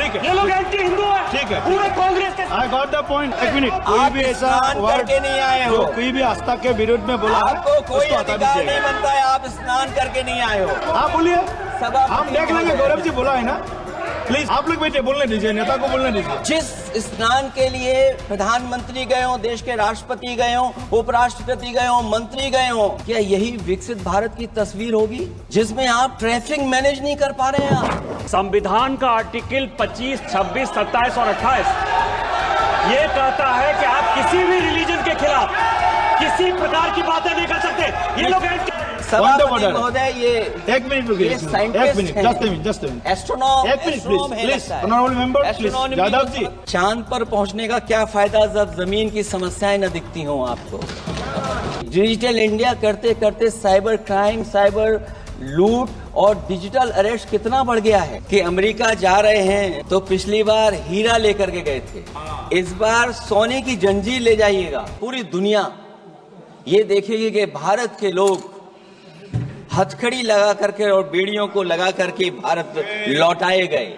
ठीक है, ये लोग एंटी हिंदू है, ठीक है, पूरे कांग्रेस के। I got the point. एक मिनट, कोई भी ऐसा वर्ड करके नहीं आए हो, जो कोई भी आस्था के विरुद्ध में बोला है, आपको कोई उसको हटा अधिकार दीजिएगा। नहीं बनता है, आप स्नान करके नहीं आए हो। आप बोलिए, सभापति हम देख लेंगे। गौरव जी बोला है ना, प्लीज आप लोग बैठे, बोलने दीजिए, नेता को बोलने दीजिए। जिस स्नान के लिए प्रधानमंत्री गए हो, देश के राष्ट्रपति गए हो, उपराष्ट्रपति गए हो, मंत्री गए हो, क्या यही विकसित भारत की तस्वीर होगी जिसमें आप ट्रैफिक मैनेज नहीं कर पा रहे हैं? आप संविधान का आर्टिकल 25, 26, 27 और 28 ये कहता है कि आप किसी भी रिलीजन के खिलाफ किसी प्रकार की बातें नहीं कर सकते। ये लोग सभापति महोदय, ये एक मिनट रुकिए, एक मिनट, जस्ट मिनट, एस्ट्रोनॉम, एक मिनट please, honourable member please. Yadav ji, चांद पर पहुंचने का क्या फायदा जब जमीन की समस्याएं न दिखती हों आपको? डिजिटल इंडिया करते करते साइबर क्राइम, साइबर लूट और डिजिटल अरेस्ट कितना बढ़ गया है कि अमेरिका जा रहे हैं तो पिछली बार हीरा लेकर के गए थे, इस बार सोने की जंजीर ले जाइएगा। पूरी दुनिया ये देखेगी कि भारत के लोग हथकड़ी लगा करके और बेड़ियों को लगा करके भारत लौटाए गए।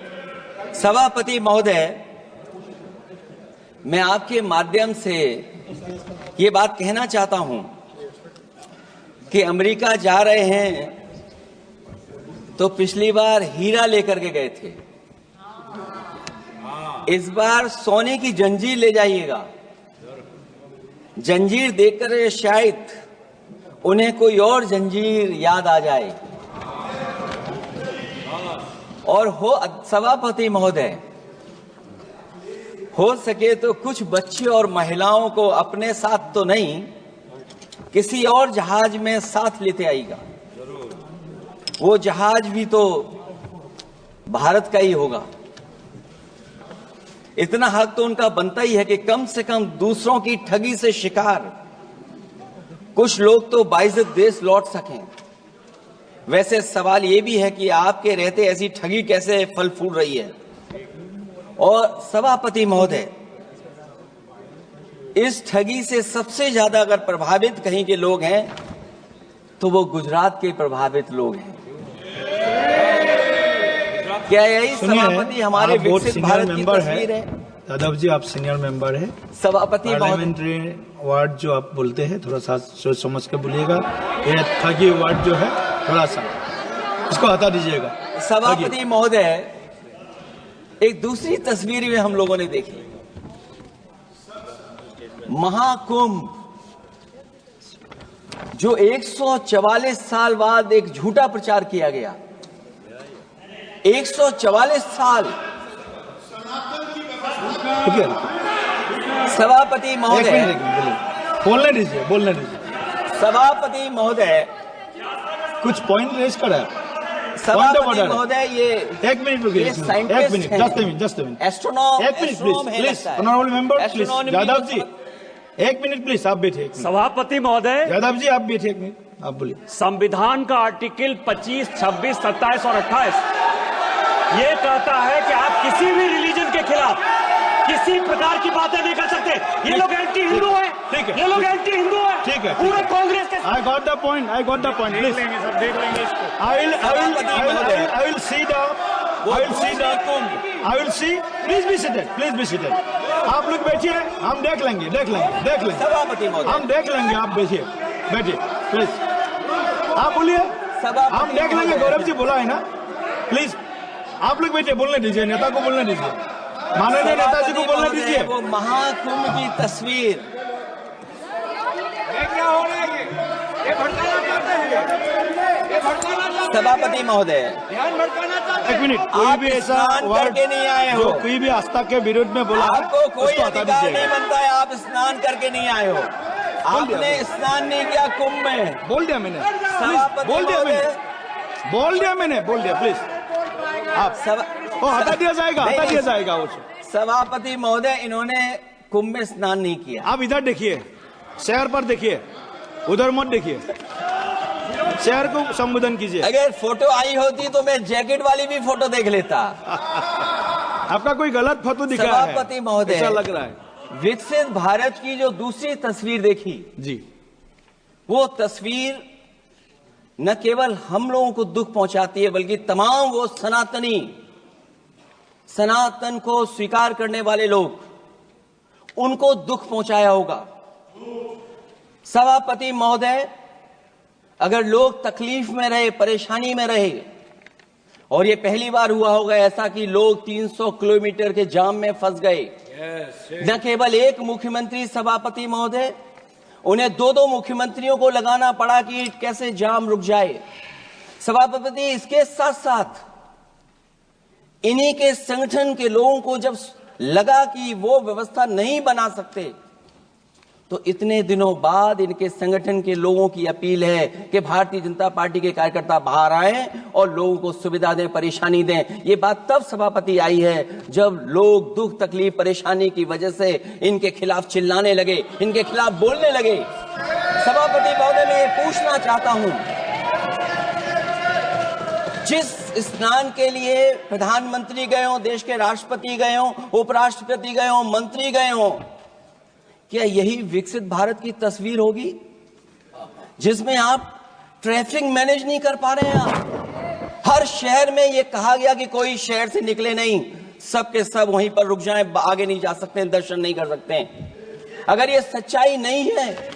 सभापति महोदय, मैं आपके माध्यम से ये बात कहना चाहता हूं कि अमेरिका जा रहे हैं तो पिछली बार हीरा लेकर के गए थे, इस बार सोने की जंजीर ले जाइएगा। जंजीर देखकर शायद उन्हें कोई और जंजीर याद आ जाए। और हो सभापति महोदय, हो सके तो कुछ बच्चे और महिलाओं को अपने साथ तो नहीं, किसी और जहाज में साथ लेते आएगा। वो जहाज भी तो भारत का ही होगा। इतना हक तो उनका बनता ही है कि कम से कम दूसरों की ठगी से शिकार कुछ लोग तो बाइज्जत देश लौट सकें। वैसे सवाल ये भी है कि आपके रहते ऐसी ठगी कैसे फल फूल रही है? और सभापति महोदय, इस ठगी से सबसे ज्यादा अगर प्रभावित कहीं के लोग हैं तो वो गुजरात के प्रभावित लोग हैं। क्या यही सभापति हमारे विकसित भारत की तस्वीर है? यादव जी, आप सीनियर मेंबर है, सभापति पार्लियामेंट्री वर्ड जो आप बोलते हैं थोड़ा सा सोच समझ के बोलिएगा। ये ठगी वर्ड जो है थोड़ा सा इसको हटा दीजिएगा। सभापति महोदय, एक दूसरी तस्वीर भी हम लोगों ने देखी। महाकुंभ जो 144 साल बाद एक झूठा प्रचार किया गया। 144 साल। सभापति महोदय, बोलने दीजिए। सभापति महोदय, कुछ पॉइंट रेज करा है। सभापति महोदय, ये एक मिनट रुकिए, एक मिनट, जस्ट मिनट, एस्ट्रोनॉम, एक मिनट please, honourable member please. Yadav ji, एक मिनट प्लीज, आप बैठे। सभापति महोदय, यादव जी आप बैठे, एक मिनट, आप बोलिए। संविधान का आर्टिकल 25, 26, 27 और 28 ये कहता है कि आप किसी भी रिलीजन के खिलाफ किसी प्रकार की बातें नहीं कर सकते। ये लोग एंटी हिंदू है, ठीक है, ये लोग एंटी हिंदू है, ठीक है, पूरे कांग्रेस के। I got the point, please. सब देख लेंगे इसको। I will see. Please be seated. आप लोग बैठिए, हम देख लेंगे। सभापति महोदय, हम देख लेंगे, आप बैठिए, प्लीज। आप बोलिए, हम देख लेंगे। गौरव जी बोला है ना, प्लीज आप लोग बैठिए, बोलने दीजिए, नेता को बोलने दीजिए, माननीय नेताजी को बोलने दीजिए। वो महाकुंभ की तस्वीर। क्या हो रहा है? ये भड़काना चाहते हैं। सभापति महोदय, ध्यान भड़काना चाहते हैं। एक मिनट, कोई भी ऐसा वर्ड करके नहीं आए हो, जो कोई भी आस्था के विरुद्ध में बोला है, आपको कोई उसको हटा अधिकार नहीं दीजिएगा। बनता है, आप स्नान करके नहीं आए हो। आपने स्नान नहीं किया कुंभ में। बोल दिया मैंने, सभापति बोल दिया महोदय, प्लीज। आप हटा दिया जाएगा वो। सभापति महोदय, इन्होंने कुंभ में स्नान नहीं किया। आप इधर देखिए, शहर पर देखिए, उधर मत देखिए, शहर को संबोधन कीजिए। अगर फोटो आई होती तो मैं जैकेट वाली भी फोटो देख लेता। आपका कोई गलत फोटो दिखा है, सभापति महोदय, ऐसा लग रहा है। विकसित भारत की जो दूसरी तस्वीर देखी जी, वो तस्वीर न केवल हम लोगों को दुख पहुंचाती है बल्कि तमाम वो सनातनी सनातन को स्वीकार करने वाले लोग, उनको दुख पहुंचाया होगा। सभापति महोदय, अगर लोग तकलीफ में रहे, परेशानी में रहे, और ये पहली बार हुआ होगा ऐसा कि लोग 300 किलोमीटर के जाम में फंस गए। न केवल एक मुख्यमंत्री सभापति महोदय, उन्हें 2-2 मुख्यमंत्रियों को लगाना पड़ा कि कैसे जाम रुक जाए। सभापति, इसके साथ साथ इन्हीं के संगठन के लोगों को जब लगा कि वो व्यवस्था नहीं बना सकते, तो इतने दिनों बाद इनके संगठन के लोगों की अपील है कि भारतीय जनता पार्टी के कार्यकर्ता बाहर आए और लोगों को सुविधा दें, परेशानी दें। ये बात तब सभापति आई है जब लोग दुख, तकलीफ, परेशानी की वजह से इनके खिलाफ चिल्लाने लगे, इनके खिलाफ बोलने लगे। सभापति महोदय, मैं ये पूछना चाहता हूं, जिस स्नान के लिए प्रधानमंत्री गए हो, देश के राष्ट्रपति गए हो, उपराष्ट्रपति गए हो, मंत्री गए हो, क्या यही विकसित भारत की तस्वीर होगी जिसमें आप ट्रैफिक मैनेज नहीं कर पा रहे हैं? आप हर शहर में यह कहा गया कि कोई शहर से निकले नहीं, सब के सब वहीं पर रुक जाएं, आगे नहीं जा सकते, दर्शन नहीं कर सकते। अगर ये सच्चाई नहीं है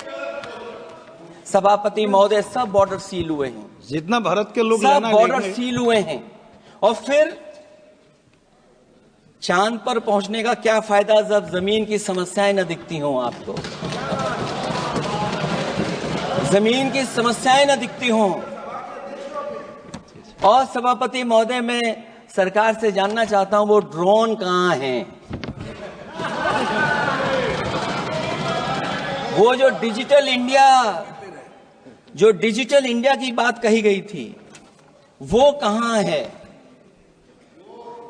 सभापति महोदय, सब बॉर्डर सील हुए हैं, जितना भारत के लोग सब बॉर्डर सील हुए हैं, और फिर चांद पर पहुंचने का क्या फायदा जब जमीन की समस्याएं न दिखती हों आपको? जमीन की समस्याएं न दिखती हों। और सभापति महोदय, मैं सरकार से जानना चाहता हूं, वो ड्रोन कहां हैं? वो जो डिजिटल इंडिया की बात कही गई थी, वो कहां है?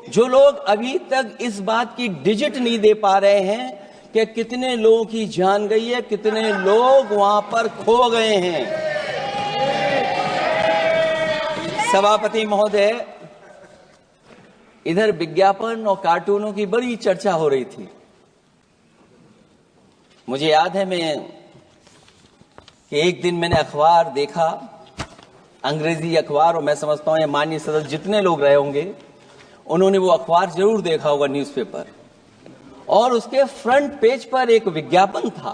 जो लोग अभी तक इस बात की डिजिट नहीं दे पा रहे हैं कि कितने लोगों की जान गई है, कितने लोग वहां पर खो गए हैं। सभापति महोदय, इधर विज्ञापन और कार्टूनों की बड़ी चर्चा हो रही थी। मुझे याद है कि एक दिन मैंने अखबार देखा, अंग्रेजी अखबार, और मैं समझता हूं ये माननीय सदस्य जितने लोग रहे होंगे उन्होंने वो अखबार जरूर देखा होगा, न्यूज़पेपर, और उसके फ्रंट पेज पर एक विज्ञापन था,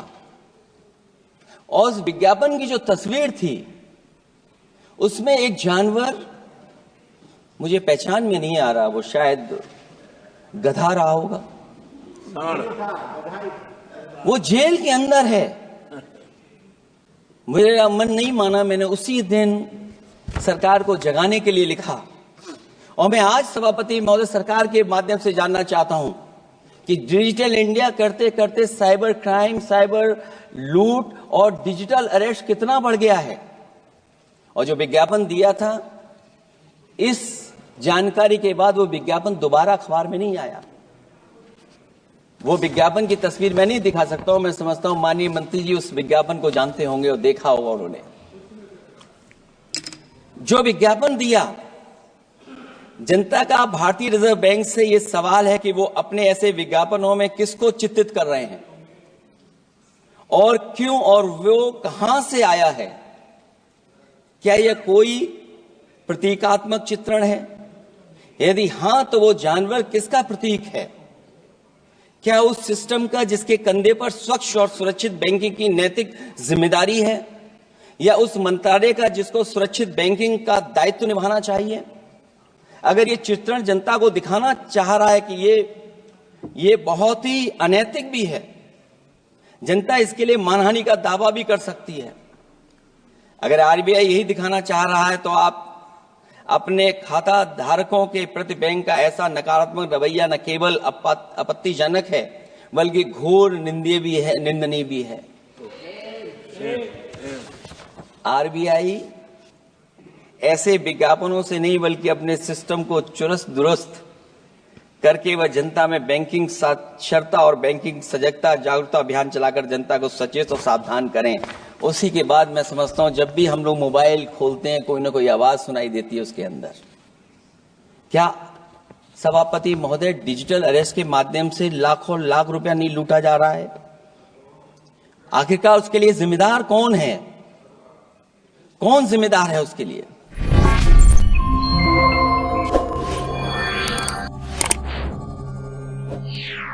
और उस विज्ञापन की जो तस्वीर थी उसमें एक जानवर, मुझे पहचान में नहीं आ रहा, वो शायद गधा रहा होगा, वो जेल के अंदर है। मेरा मन नहीं माना, मैंने उसी दिन सरकार को जगाने के लिए लिखा, और मैं आज सभापति महोदय सरकार के माध्यम से जानना चाहता हूं कि डिजिटल इंडिया करते करते साइबर क्राइम, साइबर लूट और डिजिटल अरेस्ट कितना बढ़ गया है। और जो विज्ञापन दिया था, इस जानकारी के बाद वो विज्ञापन दोबारा अखबार में नहीं आया। वो विज्ञापन की तस्वीर मैं नहीं दिखा सकता हूं, मैं समझता हूं माननीय मंत्री जी उस विज्ञापन को जानते होंगे और देखा होगा उन्होंने। जो विज्ञापन दिया, जनता का भारतीय रिजर्व बैंक से यह सवाल है कि वो अपने ऐसे विज्ञापनों में किसको चित्रित कर रहे हैं और क्यों, और वो कहां से आया है? क्या यह कोई प्रतीकात्मक चित्रण है? यदि हां, तो वो जानवर किसका प्रतीक है? क्या उस सिस्टम का जिसके कंधे पर स्वच्छ और सुरक्षित बैंकिंग की नैतिक जिम्मेदारी है, या उस मंत्रालय का जिसको सुरक्षित बैंकिंग का दायित्व निभाना चाहिए? अगर ये चित्रण जनता को दिखाना चाह रहा है कि ये बहुत ही अनैतिक भी है, जनता इसके लिए मानहानि का दावा भी कर सकती है। अगर आरबीआई यही दिखाना चाह रहा है, तो आप अपने खाता धारकों के प्रति बैंक का ऐसा नकारात्मक रवैया न केवल आपत्तिजनक है, बल्कि घोर निंदनीय भी है। आरबीआई ऐसे विज्ञापनों से नहीं, बल्कि अपने सिस्टम को चुस्त दुरुस्त करके वह जनता में बैंकिंग साक्षरता और बैंकिंग सजगता जागरूकता अभियान चलाकर जनता को सचेत और सावधान करें। उसी के बाद मैं समझता हूं, जब भी हम लोग मोबाइल खोलते हैं, कोई ना कोई आवाज सुनाई देती है उसके अंदर। क्या सभापति महोदय, डिजिटल अरेस्ट के माध्यम से लाखों लाख रुपया नहीं लूटा जा रहा है? आखिरकार उसके लिए जिम्मेदार कौन है? कौन जिम्मेदार है उसके लिए? है